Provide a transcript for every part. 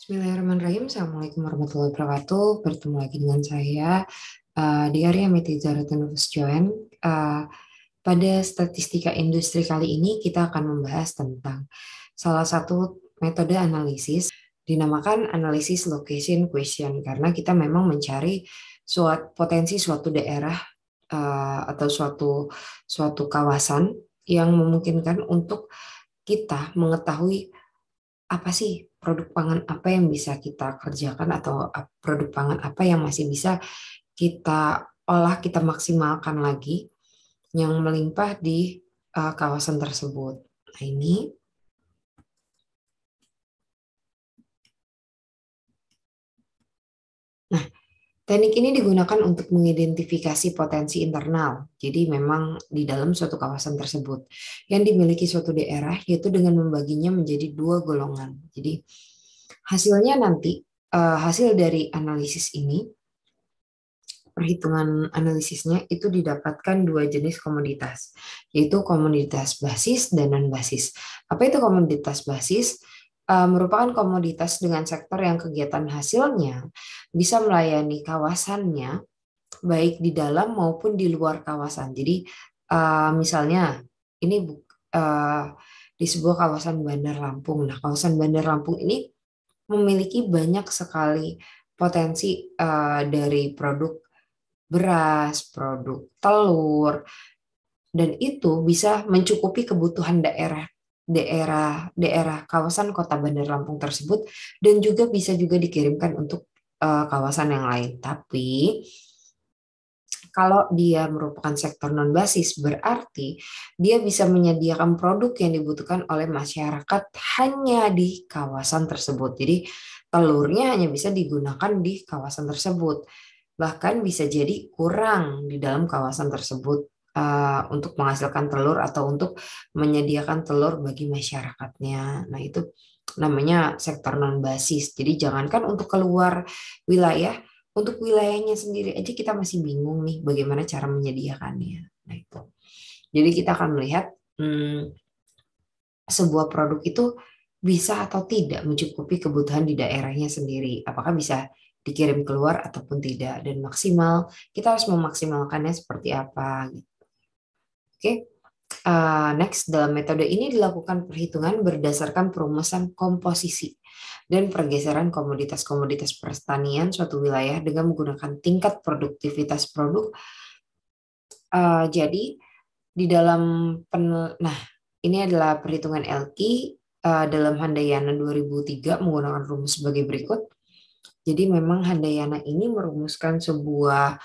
Bismillahirrahmanirrahim. Assalamualaikum warahmatullahi wabarakatuh. Bertemu lagi dengan saya di area Nufus Joen. Pada statistika industri kali ini kita akan membahas tentang salah satu metode analisis dinamakan analisis location question karena kita memang mencari potensi suatu daerah atau suatu kawasan yang memungkinkan untuk kita mengetahui apa sih produk pangan apa yang bisa kita kerjakan atau produk pangan apa yang masih bisa kita olah, kita maksimalkan lagi yang melimpah di kawasan tersebut. Nah, ini. Nah, teknik ini digunakan untuk mengidentifikasi potensi internal. Jadi memang di dalam suatu kawasan tersebut yang dimiliki suatu daerah, yaitu dengan membaginya menjadi dua golongan. Jadi hasilnya nanti, hasil dari analisis ini, perhitungan analisisnya itu didapatkan dua jenis komoditas, yaitu komoditas basis dan non-basis. Apa itu komoditas basis? Merupakan komoditas dengan sektor yang kegiatan hasilnya bisa melayani kawasannya baik di dalam maupun di luar kawasan. Jadi misalnya ini di sebuah kawasan Bandar Lampung. Nah, kawasan Bandar Lampung ini memiliki banyak sekali potensi dari produk beras, produk telur, dan itu bisa mencukupi kebutuhan daerah kawasan Kota Bandar Lampung tersebut dan juga dikirimkan untuk kawasan yang lain. Tapi kalau dia merupakan sektor non basis berarti dia bisa menyediakan produk yang dibutuhkan oleh masyarakat hanya di kawasan tersebut. Jadi telurnya hanya bisa digunakan di kawasan tersebut. Bahkan bisa jadi kurang di dalam kawasan tersebut untuk menghasilkan telur atau untuk menyediakan telur bagi masyarakatnya. Nah, itu namanya sektor non basis. Jadi jangankan untuk keluar wilayah, untuk wilayahnya sendiri aja kita masih bingung nih bagaimana cara menyediakannya. Nah, itu. Jadi kita akan melihat sebuah produk itu bisa atau tidak mencukupi kebutuhan di daerahnya sendiri. Apakah bisa dikirim keluar ataupun tidak, dan maksimal kita harus memaksimalkannya seperti apa gitu. Oke. Next, dalam metode ini dilakukan perhitungan berdasarkan perumusan komposisi dan pergeseran komoditas-komoditas pertanian suatu wilayah dengan menggunakan tingkat produktivitas produk. Jadi di dalam nah, ini adalah perhitungan Elki dalam Handayana 2003 menggunakan rumus sebagai berikut. Jadi memang Handayana ini merumuskan sebuah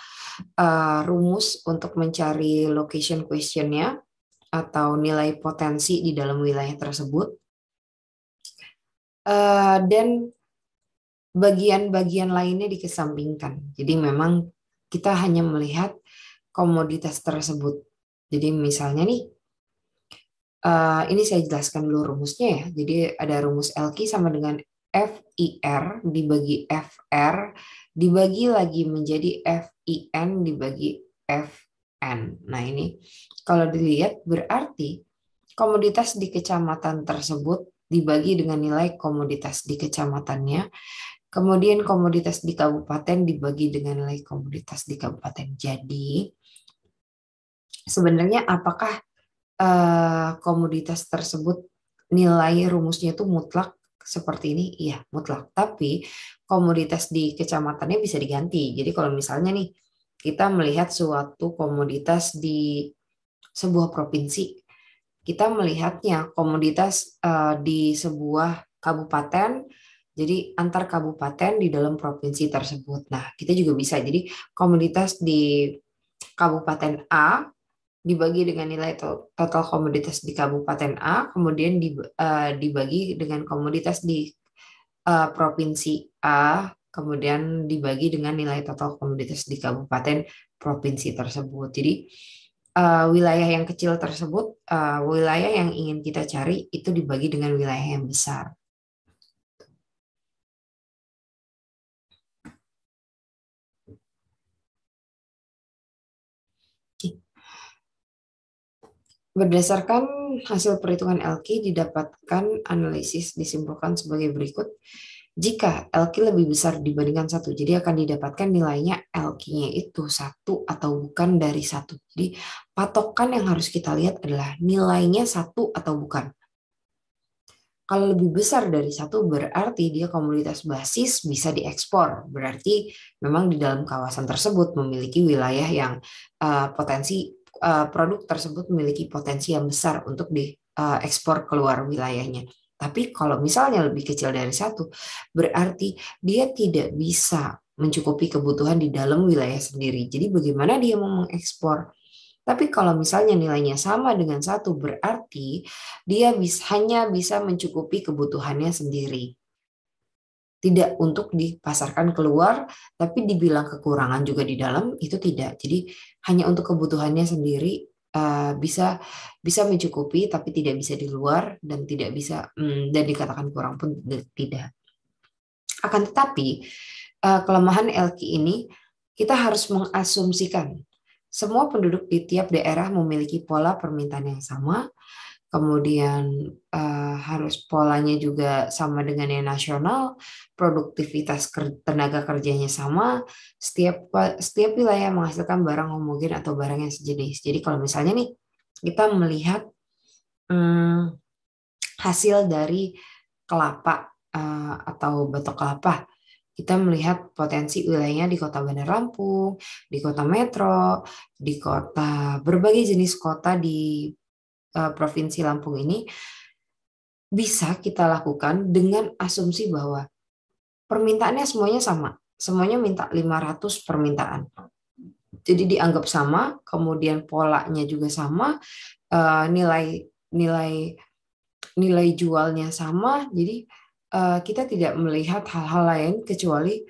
rumus untuk mencari location question-nya atau nilai potensi di dalam wilayah tersebut. Dan bagian-bagian lainnya dikesampingkan. Jadi memang kita hanya melihat komoditas tersebut. Jadi misalnya nih, ini saya jelaskan dulu rumusnya ya. Jadi ada rumus LQ sama dengan FIR dibagi FR dibagi lagi menjadi FIN dibagi FN. Nah, ini kalau dilihat berarti komoditas di kecamatan tersebut dibagi dengan nilai komoditas di kecamatannya. Kemudian komoditas di kabupaten dibagi dengan nilai komoditas di kabupaten. Jadi sebenarnya apakah komoditas tersebut nilai rumusnya itu mutlak seperti ini? Iya, mutlak. Tapi komoditas di kecamatannya bisa diganti. Jadi kalau misalnya nih kita melihat suatu komoditas di sebuah provinsi, kita melihatnya komoditas di sebuah kabupaten, jadi antar kabupaten di dalam provinsi tersebut. Nah, kita juga bisa. Jadi komoditas di Kabupaten A dibagi dengan nilai total komoditas di Kabupaten A, kemudian dibagi dengan komoditas di Provinsi A, kemudian dibagi dengan nilai total komoditas di Kabupaten Provinsi tersebut. Jadi wilayah yang kecil tersebut, wilayah yang ingin kita cari itu dibagi dengan wilayah yang besar. Berdasarkan hasil perhitungan LQ didapatkan analisis disimpulkan sebagai berikut. Jika LQ lebih besar dibandingkan satu, jadi akan didapatkan nilainya LQ-nya itu satu atau bukan dari satu. Jadi patokan yang harus kita lihat adalah nilainya satu atau bukan. Kalau lebih besar dari satu berarti dia komoditas basis bisa diekspor. Berarti memang di dalam kawasan tersebut memiliki wilayah yang potensi produk tersebut memiliki potensi yang besar untuk diekspor keluar wilayahnya. Tapi kalau misalnya lebih kecil dari satu, berarti dia tidak bisa mencukupi kebutuhan di dalam wilayah sendiri. Jadi bagaimana dia mau mengekspor? Tapi kalau misalnya nilainya sama dengan satu, berarti dia hanya bisa mencukupi kebutuhannya sendiri. Tidak untuk dipasarkan keluar, tapi dibilang kekurangan juga di dalam, itu tidak. Jadi hanya untuk kebutuhannya sendiri bisa bisa mencukupi, tapi tidak bisa di luar dan tidak bisa dan dikatakan kurang pun tidak. Akan tetapi kelemahan LQ ini kita harus mengasumsikan semua penduduk di tiap daerah memiliki pola permintaan yang sama, kemudian harus polanya juga sama dengan yang nasional, produktivitas tenaga kerjanya sama, setiap wilayah menghasilkan barang homogen atau barang yang sejenis. Jadi kalau misalnya nih kita melihat hasil dari kelapa atau batok kelapa, kita melihat potensi wilayahnya di kota Bandar Lampung, di kota Metro, di kota berbagai jenis kota di Provinsi Lampung ini bisa kita lakukan dengan asumsi bahwa permintaannya semuanya sama. Semuanya minta 500 permintaan. Jadi dianggap sama, kemudian polanya juga sama, nilai nilai nilai jualnya sama. Jadi kita tidak melihat hal-hal lain kecuali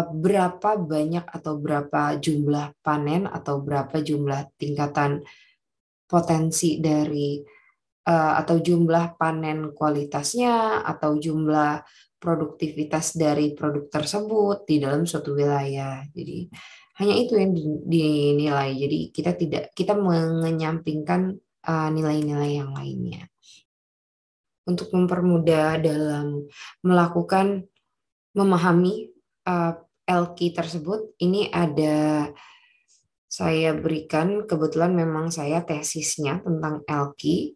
berapa banyak atau berapa jumlah panen atau berapa jumlah tingkatan potensi dari atau jumlah panen kualitasnya atau jumlah produktivitas dari produk tersebut di dalam suatu wilayah. Jadi hanya itu yang dinilai. Jadi kita mengenyampingkan nilai-nilai yang lainnya. Untuk mempermudah dalam melakukan memahami LQ tersebut, ini ada saya berikan, kebetulan memang saya tesisnya tentang LQ,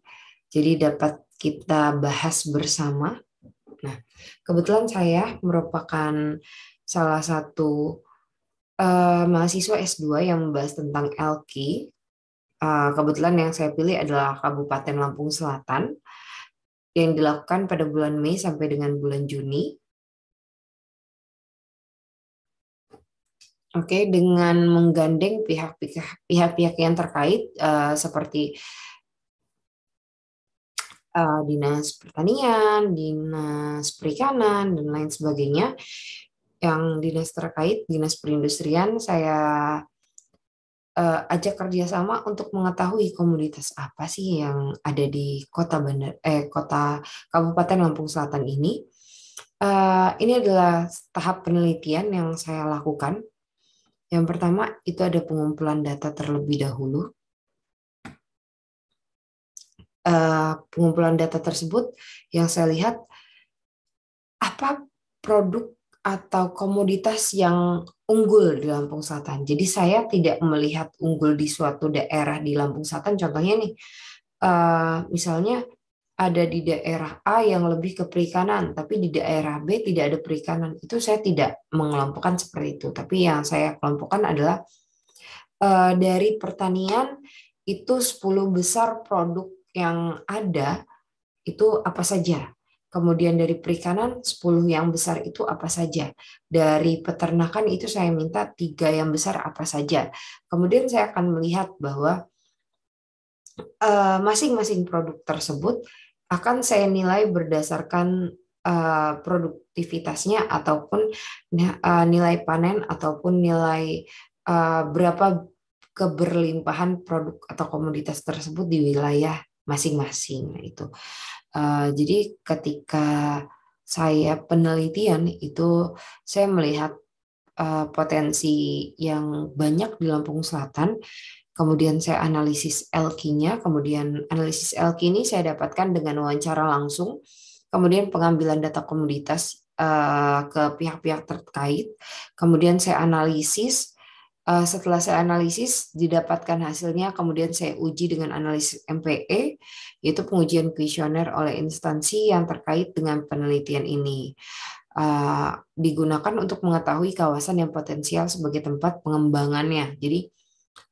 jadi dapat kita bahas bersama. Nah, kebetulan saya merupakan salah satu mahasiswa S2 yang membahas tentang LQ. Kebetulan yang saya pilih adalah Kabupaten Lampung Selatan, yang dilakukan pada bulan Mei sampai dengan bulan Juni. Oke, dengan menggandeng pihak-pihak yang terkait seperti Dinas Pertanian, Dinas Perikanan, dan lain sebagainya. Yang dinas terkait, Dinas Perindustrian, saya ajak kerjasama untuk mengetahui komoditas apa sih yang ada di kota Kabupaten Lampung Selatan ini. Ini adalah tahap penelitian yang saya lakukan. Yang pertama itu ada pengumpulan data terlebih dahulu. Pengumpulan data tersebut yang saya lihat apa produk atau komoditas yang unggul di Lampung Selatan. Jadi saya tidak melihat unggul di suatu daerah di Lampung Selatan. Contohnya nih, misalnya ada di daerah A yang lebih ke perikanan, tapi di daerah B tidak ada perikanan. Itu saya tidak mengelompokkan seperti itu. Tapi yang saya kelompokkan adalah dari pertanian itu 10 besar produk yang ada itu apa saja. Kemudian dari perikanan 10 yang besar itu apa saja. Dari peternakan itu saya minta 3 yang besar apa saja. Kemudian saya akan melihat bahwa masing-masing produk tersebut akan saya nilai berdasarkan produktivitasnya ataupun nilai panen ataupun nilai berapa keberlimpahan produk atau komoditas tersebut di wilayah masing-masing. Nah, itu. Jadi ketika saya penelitian itu saya melihat potensi yang banyak di Lampung Selatan, kemudian saya analisis LQ-nya, kemudian analisis LQ ini saya dapatkan dengan wawancara langsung kemudian pengambilan data komoditas ke pihak-pihak terkait, kemudian saya analisis. Setelah saya analisis, didapatkan hasilnya, kemudian saya uji dengan analisis MPE, yaitu pengujian kuesioner oleh instansi yang terkait dengan penelitian ini. Digunakan untuk mengetahui kawasan yang potensial sebagai tempat pengembangannya. Jadi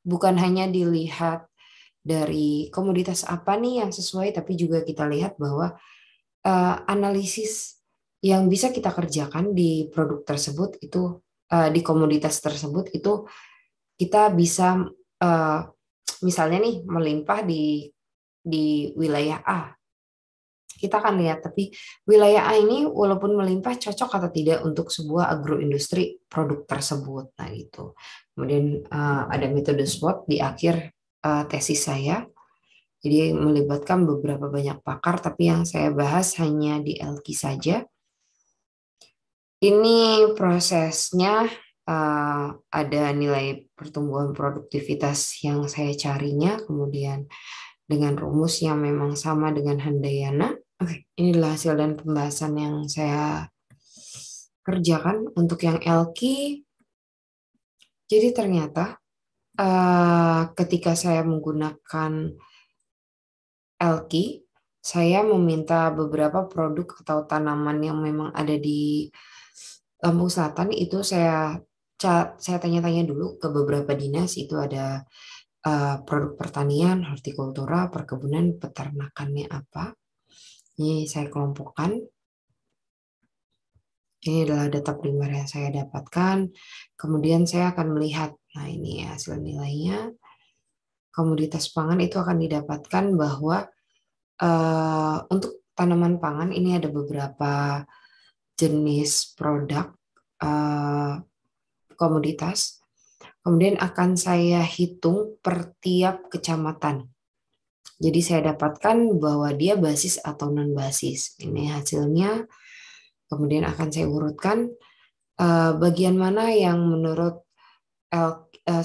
bukan hanya dilihat dari komoditas apa nih yang sesuai, tapi juga kita lihat bahwa analisis yang bisa kita kerjakan di produk tersebut itu di komoditas tersebut itu kita bisa misalnya nih melimpah di wilayah A. Kita akan lihat tapi wilayah A ini walaupun melimpah cocok atau tidak untuk sebuah agroindustri produk tersebut. Nah, itu. Kemudian ada metode SWOT di akhir tesis saya. Jadi melibatkan beberapa banyak pakar, tapi yang saya bahas hanya di LQ saja. Ini prosesnya ada nilai pertumbuhan produktivitas yang saya carinya, kemudian dengan rumus yang memang sama dengan Handayana. Oke, inilah hasil dan pembahasan yang saya kerjakan untuk yang LQ. Jadi ternyata ketika saya menggunakan LQ, saya meminta beberapa produk atau tanaman yang memang ada di Lampung Selatan itu saya tanya-tanya dulu ke beberapa dinas, itu ada produk pertanian, hortikultura, perkebunan, peternakannya apa. Ini saya kelompokkan. Ini adalah data primer yang saya dapatkan. Kemudian saya akan melihat, nah ini hasil nilainya. Komoditas pangan itu akan didapatkan bahwa untuk tanaman pangan ini ada beberapa jenis produk komoditas. Kemudian akan saya hitung per tiap kecamatan. Jadi saya dapatkan bahwa dia basis atau non basis. Ini hasilnya. Kemudian akan saya urutkan bagian mana yang menurut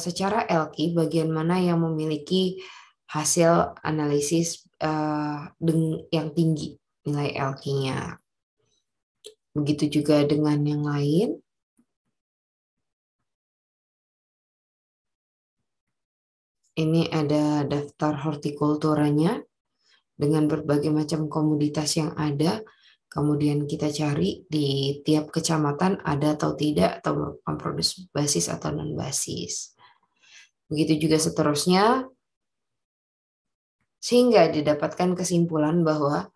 secara LQ, bagian mana yang memiliki hasil analisis yang tinggi nilai LQ-nya. Begitu juga dengan yang lain. Ini ada daftar hortikulturanya dengan berbagai macam komoditas yang ada. Kemudian kita cari di tiap kecamatan ada atau tidak, atau merupakan produk basis atau non basis. Begitu juga seterusnya, sehingga didapatkan kesimpulan bahwa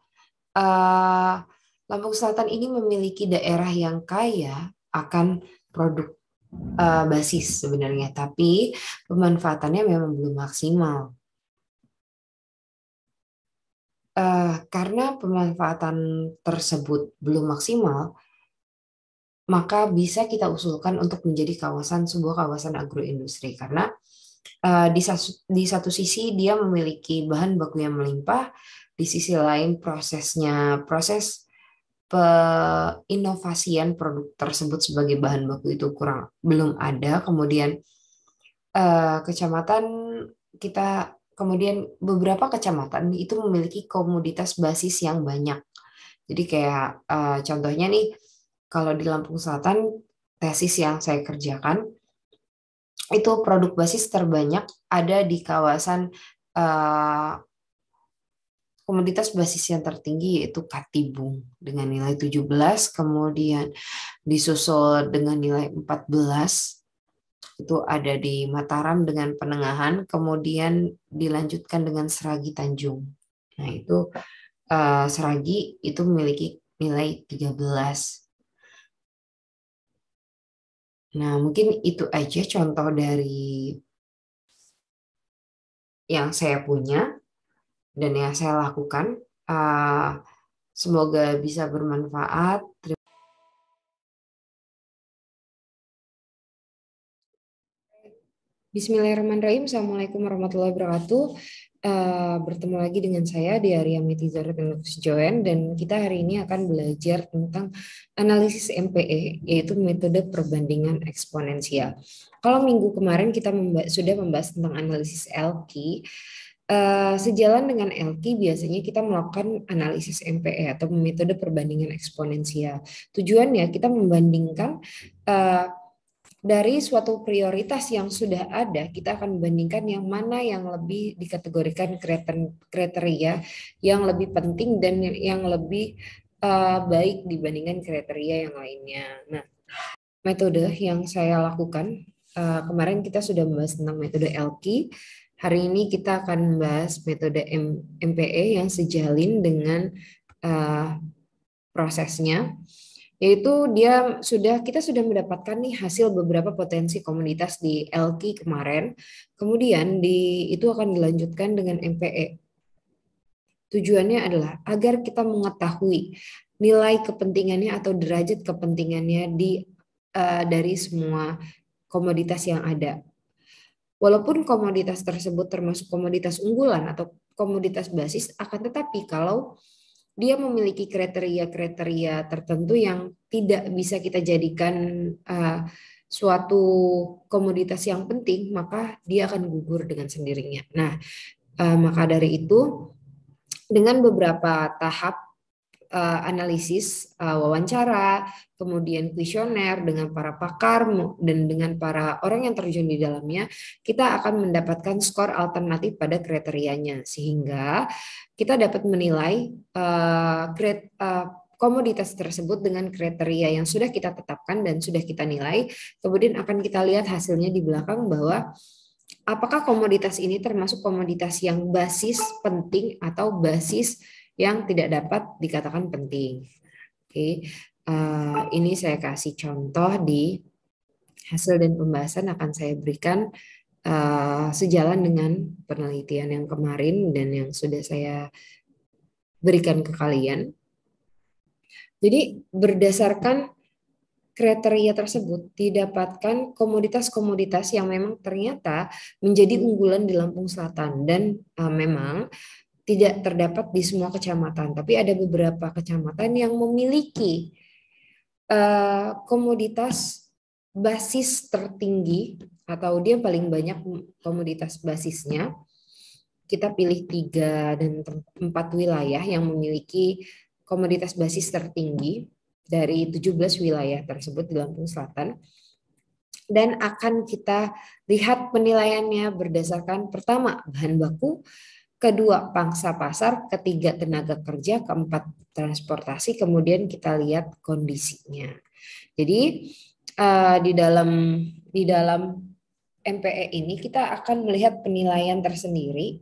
Lampung Selatan ini memiliki daerah yang kaya akan produk basis sebenarnya, tapi pemanfaatannya memang belum maksimal. Karena pemanfaatan tersebut belum maksimal, maka bisa kita usulkan untuk menjadi sebuah kawasan agroindustri. Karena di satu sisi dia memiliki bahan baku yang melimpah, di sisi lain proses peinovasian produk tersebut sebagai bahan baku itu belum ada. Kemudian kecamatan kemudian beberapa kecamatan itu memiliki komoditas basis yang banyak. Jadi kayak contohnya nih, kalau di Lampung Selatan tesis yang saya kerjakan itu produk basis terbanyak ada di kawasan komoditas basis yang tertinggi yaitu Katibung dengan nilai 17, kemudian disusul dengan nilai 14 itu ada di Mataram dengan Penengahan, kemudian dilanjutkan dengan Seragi Tanjung. Nah, itu Seragi itu memiliki nilai 13. Nah, mungkin itu aja contoh dari yang saya punya dan yang saya lakukan. Semoga bisa bermanfaat. Bismillahirrahmanirrahim. Assalamualaikum warahmatullahi wabarakatuh. Bertemu lagi dengan saya di Aryamiti Zaratenus Joen, dan kita hari ini akan belajar tentang analisis MPE, yaitu metode perbandingan eksponensial. Kalau minggu kemarin kita sudah membahas tentang analisis LQ, Sejalan dengan LQ, biasanya kita melakukan analisis MPE atau metode perbandingan eksponensial. Tujuannya kita membandingkan eh, dari suatu prioritas yang sudah ada, kita akan membandingkan yang mana yang lebih dikategorikan kriteria yang lebih penting dan yang lebih baik dibandingkan kriteria yang lainnya. Nah, metode yang saya lakukan, kemarin kita sudah membahas tentang metode LQ. Hari ini kita akan membahas metode MPE yang sejalin dengan prosesnya, yaitu kita sudah mendapatkan nih hasil beberapa potensi komoditas di LQ kemarin. Kemudian itu akan dilanjutkan dengan MPE. Tujuannya adalah agar kita mengetahui nilai kepentingannya atau derajat kepentingannya dari semua komoditas yang ada. Walaupun komoditas tersebut termasuk komoditas unggulan atau komoditas basis, akan tetapi kalau dia memiliki kriteria-kriteria tertentu yang tidak bisa kita jadikan suatu komoditas yang penting, maka dia akan gugur dengan sendirinya. Nah, maka dari itu, dengan beberapa tahap analisis, wawancara, kemudian kuesioner dengan para pakar dan dengan para orang yang terjun di dalamnya, kita akan mendapatkan skor alternatif pada kriterianya, sehingga kita dapat menilai komoditas tersebut dengan kriteria yang sudah kita tetapkan dan sudah kita nilai. Kemudian akan kita lihat hasilnya di belakang bahwa apakah komoditas ini termasuk komoditas yang basis penting atau basis yang tidak dapat dikatakan penting. Oke, ini saya kasih contoh di hasil dan pembahasan akan saya berikan sejalan dengan penelitian yang kemarin dan yang sudah saya berikan ke kalian. Jadi berdasarkan kriteria tersebut didapatkan komoditas-komoditas yang memang ternyata menjadi unggulan di Lampung Selatan dan memang tidak terdapat di semua kecamatan, tapi ada beberapa kecamatan yang memiliki komoditas basis tertinggi atau dia paling banyak komoditas basisnya. Kita pilih 3 dan 4 wilayah yang memiliki komoditas basis tertinggi dari 17 wilayah tersebut di Lampung Selatan. Dan akan kita lihat penilaiannya berdasarkan pertama bahan baku, kedua pangsa pasar, ketiga tenaga kerja, keempat transportasi, kemudian kita lihat kondisinya. Jadi di dalam MPE ini kita akan melihat penilaian tersendiri,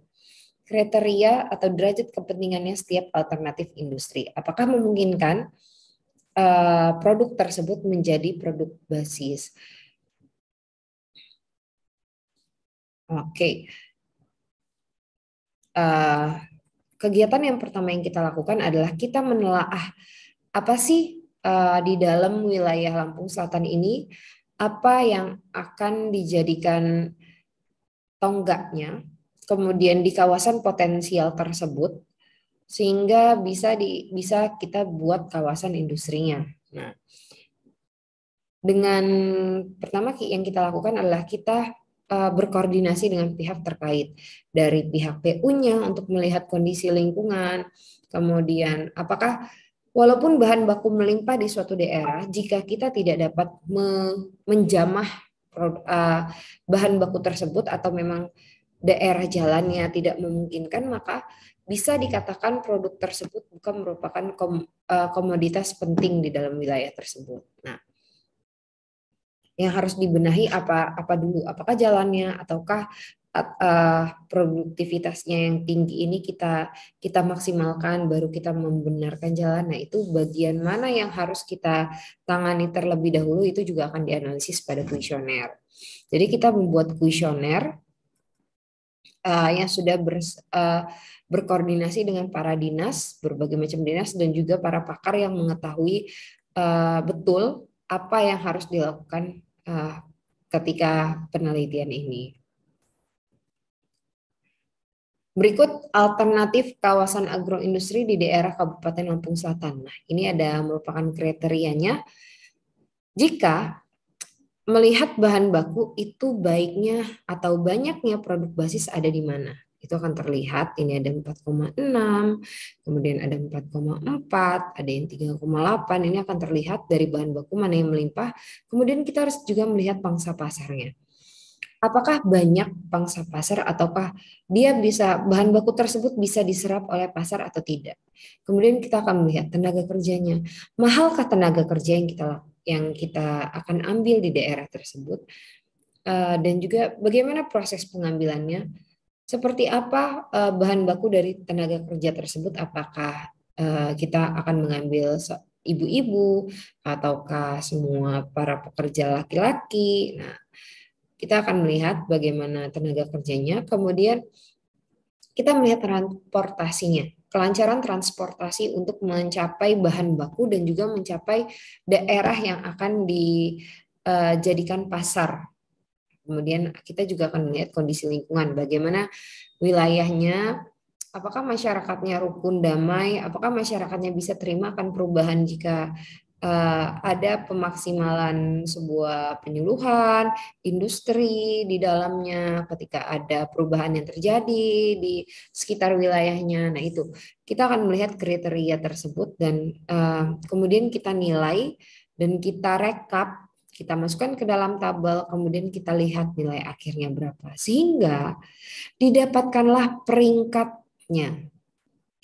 kriteria atau derajat kepentingannya setiap alternatif industri. Apakah memungkinkan produk tersebut menjadi produk basis? Oke. Kegiatan yang pertama yang kita lakukan adalah kita menelaah apa sih di dalam wilayah Lampung Selatan ini, apa yang akan dijadikan tonggaknya, kemudian di kawasan potensial tersebut, sehingga bisa kita buat kawasan industrinya. Nah, dengan pertama yang kita lakukan adalah kita berkoordinasi dengan pihak terkait, dari pihak PU-nya untuk melihat kondisi lingkungan, kemudian apakah walaupun bahan baku melimpah di suatu daerah, jika kita tidak dapat menjamah bahan baku tersebut atau memang daerah jalannya tidak memungkinkan, maka bisa dikatakan produk tersebut bukan merupakan komoditas penting di dalam wilayah tersebut. Nah, yang harus dibenahi apa dulu? Apakah jalannya ataukah produktivitasnya yang tinggi ini kita maksimalkan baru kita membenarkan jalan. Nah, itu bagian mana yang harus kita tangani terlebih dahulu, itu juga akan dianalisis pada kuesioner. Jadi kita membuat kuesioner yang sudah berkoordinasi dengan para dinas, berbagai macam dinas dan juga para pakar yang mengetahui betul apa yang harus dilakukan ketika penelitian ini. Berikut alternatif kawasan agroindustri di daerah Kabupaten Lampung Selatan. Nah, ini ada merupakan kriterianya. Jika melihat bahan baku itu baiknya atau banyaknya produk basis ada di mana. Itu akan terlihat ini ada 4,6, kemudian ada 4,4, ada yang 3,8. Ini akan terlihat dari bahan baku mana yang melimpah. Kemudian kita harus juga melihat pangsa pasarnya. Apakah banyak pangsa pasar ataukah dia bisa bahan baku tersebut bisa diserap oleh pasar atau tidak. Kemudian kita akan melihat tenaga kerjanya. Mahalkah tenaga kerja yang kita akan ambil di daerah tersebut? Dan juga bagaimana proses pengambilannya? Seperti apa bahan baku dari tenaga kerja tersebut? Apakah kita akan mengambil ibu-ibu ataukah semua para pekerja laki-laki? Nah, kita akan melihat bagaimana tenaga kerjanya, kemudian kita melihat transportasinya, kelancaran transportasi untuk mencapai bahan baku dan juga mencapai daerah yang akan dijadikan pasar. Kemudian kita juga akan melihat kondisi lingkungan, bagaimana wilayahnya, apakah masyarakatnya rukun damai, apakah masyarakatnya bisa terima akan perubahan jika ada pemaksimalan sebuah penyuluhan, industri di dalamnya ketika ada perubahan yang terjadi di sekitar wilayahnya. Nah, itu kita akan melihat kriteria tersebut dan kemudian kita nilai dan kita rekap, kita masukkan ke dalam tabel, kemudian kita lihat nilai akhirnya berapa. Sehingga didapatkanlah peringkatnya.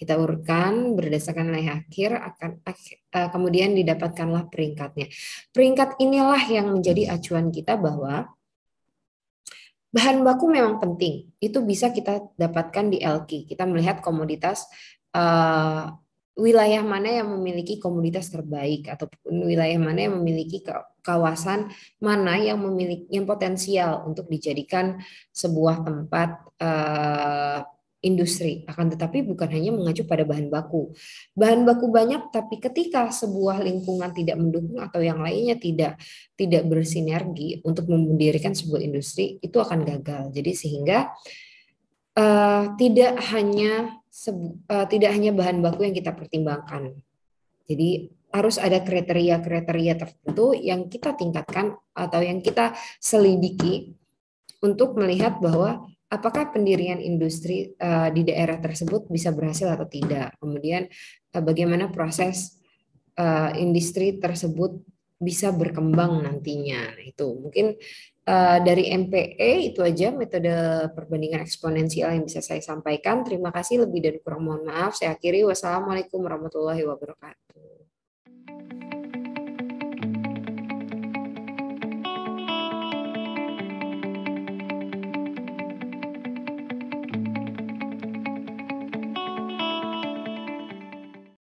Kita urutkan berdasarkan nilai akhir, kemudian didapatkanlah peringkatnya. Peringkat inilah yang menjadi acuan kita bahwa bahan baku memang penting. Itu bisa kita dapatkan di LQ. Kita melihat komoditas wilayah mana yang memiliki komoditas terbaik ataupun wilayah mana yang memiliki kawasan mana yang memiliki yang potensial untuk dijadikan sebuah tempat industri. Akan tetapi bukan hanya mengacu pada bahan baku. Bahan baku banyak, tapi ketika sebuah lingkungan tidak mendukung atau yang lainnya tidak bersinergi untuk mendirikan sebuah industri, itu akan gagal. Jadi sehingga tidak hanya bahan baku yang kita pertimbangkan. Jadi harus ada kriteria-kriteria tertentu yang kita tingkatkan atau yang kita selidiki untuk melihat bahwa apakah pendirian industri di daerah tersebut bisa berhasil atau tidak. Kemudian bagaimana proses industri tersebut bisa berkembang nantinya. Nah, itu mungkin dari MPE itu aja metode perbandingan eksponensial yang bisa saya sampaikan. Terima kasih, lebih dan kurang mohon maaf. Saya akhiri. Wassalamualaikum warahmatullahi wabarakatuh.